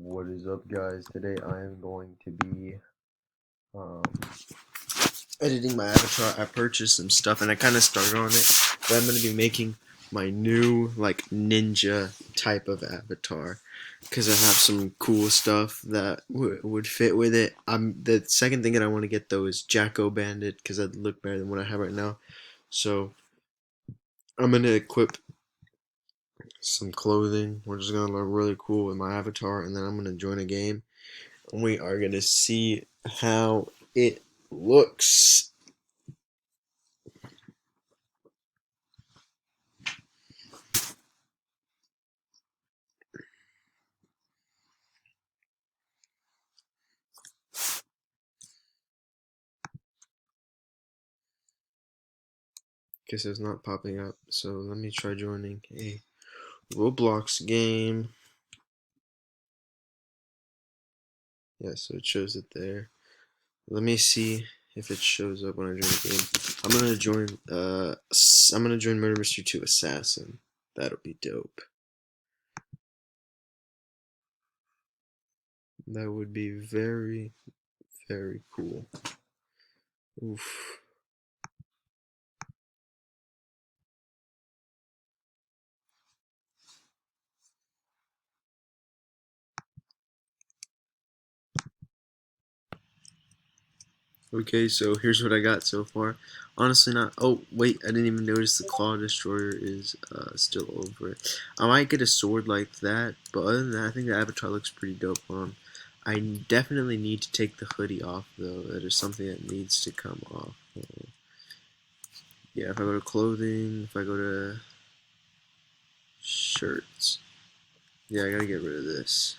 What is up, guys? Today I am going to be um, editing my avatar. I purchased some stuff and I kind of started on it, but I'm going to be making my new like ninja type of avatar because I have some cool stuff that would fit with it. The second thing that I want to get though is Jacko Bandit because that'd look better than what I have right now. So I'm going to equip some clothing. We're just going to look really cool with my avatar, and then I'm going to join a game. We are going to see how it looks. Guess it's not popping up, so let me try joining a Roblox game. Yeah, so it shows it there. Let me see if it shows up when I join the game. I'm gonna join Murder Mystery 2 Assassin. That'll be dope. That would be very, very cool. Oof. Okay, so here's what I got so far. Honestly, not. Oh, wait, I didn't even notice the Claw Destroyer is still over it. I might get a sword like that, but other than that, I think the avatar looks pretty dope on. I definitely need to take the hoodie off, though. That is something that needs to come off. Yeah, if I go to clothing, if I go to shirts, yeah, I gotta get rid of this.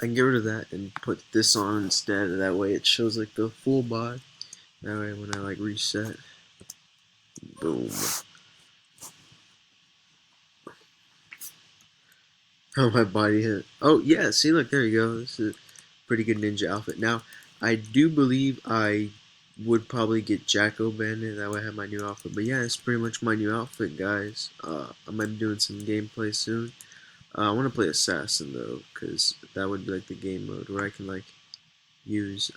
I can get rid of that and put this on instead. That way it shows like the full body. That way when I like reset, boom. Oh, my body hit. Oh, yeah, see, look, there you go. This is a pretty good ninja outfit. Now, I do believe I would probably get Jacko Bandit. That way I have my new outfit. But yeah, it's pretty much my new outfit, guys. I might be doing some gameplay soon. I want to play Assassin, though, because that would be like the game mode where I can, like, use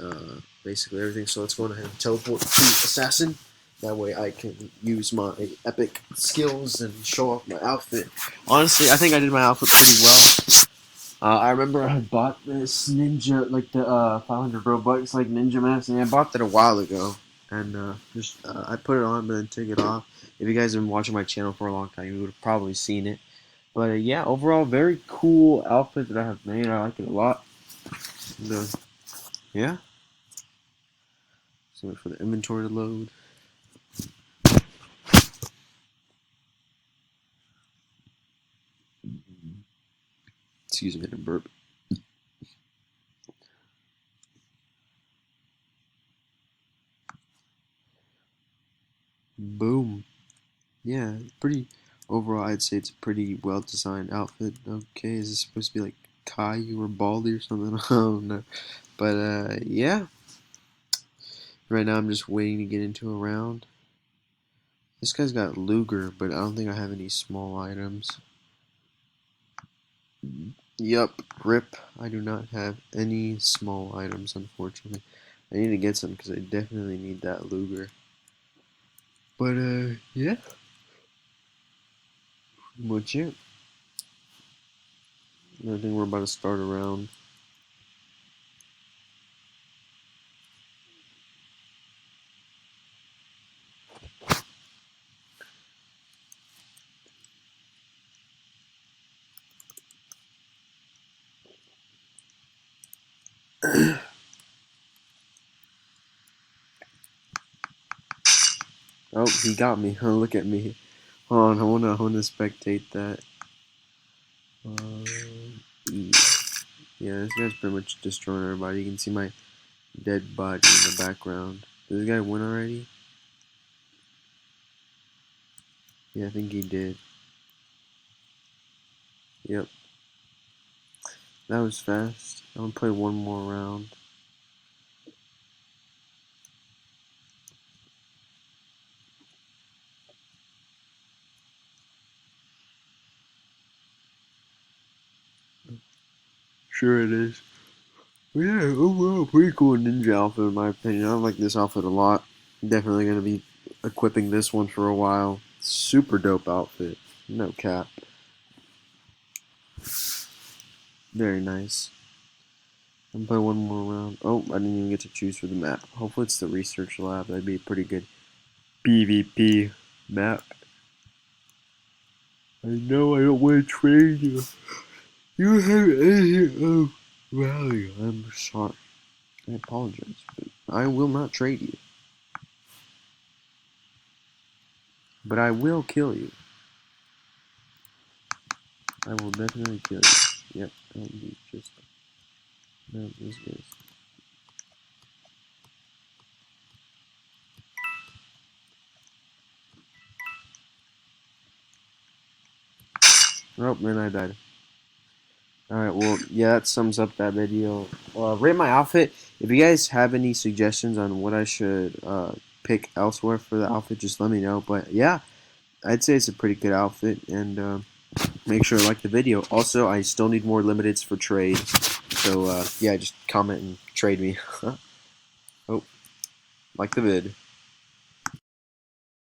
basically everything. So let's go ahead and teleport to Assassin. That way I can use my epic skills and show off my outfit. Honestly, I think I did my outfit pretty well. I remember I bought this ninja, like the 500 Robux, like ninja mask, and I bought that a while ago. And I put it on, but then took it off. If you guys have been watching my channel for a long time, you would have probably seen it. But yeah, overall, very cool outfit that I have made. I like it a lot. And, yeah. So wait for the inventory to load. Excuse me, to burp. Boom. Yeah, pretty. Overall, I'd say it's a pretty well designed outfit. Okay, is this supposed to be like Caillou or Baldy or something? I don't know. But yeah. Right now, I'm just waiting to get into a round. This guy's got Luger, but I don't think I have any small items. Yup, rip. I do not have any small items, unfortunately. I need to get some because I definitely need that Luger. But yeah, much it. I think we're about to start a round. Oh, he got me. Oh, look at me. Hold on, I wanna spectate that. E. Yeah, this guy's pretty much destroying everybody. You can see my dead body in the background. Did this guy win already? Yeah, I think he did. Yep. That was fast. I'm gonna play one more round. Sure it is. Yeah, overall, pretty cool ninja outfit in my opinion. I like this outfit a lot. Definitely gonna be equipping this one for a while. Super dope outfit. No cap. Very nice. I'm gonna play one more round. Oh, I didn't even get to choose for the map. Hopefully it's the research lab. That'd be a pretty good PvP map. I know I don't want to trade you. You have anything of value. I'm sorry. I apologize, but I will not trade you. But I will kill you. I will definitely kill you. Yep, that'll be just. No, this is. Oh, man, I died. Alright, well, yeah, that sums up that video. Rate my outfit. If you guys have any suggestions on what I should pick elsewhere for the outfit, just let me know. But yeah, I'd say it's a pretty good outfit, and make sure to like the video. Also, I still need more limiteds for trade. So, yeah, just comment and trade me. Oh, like the vid.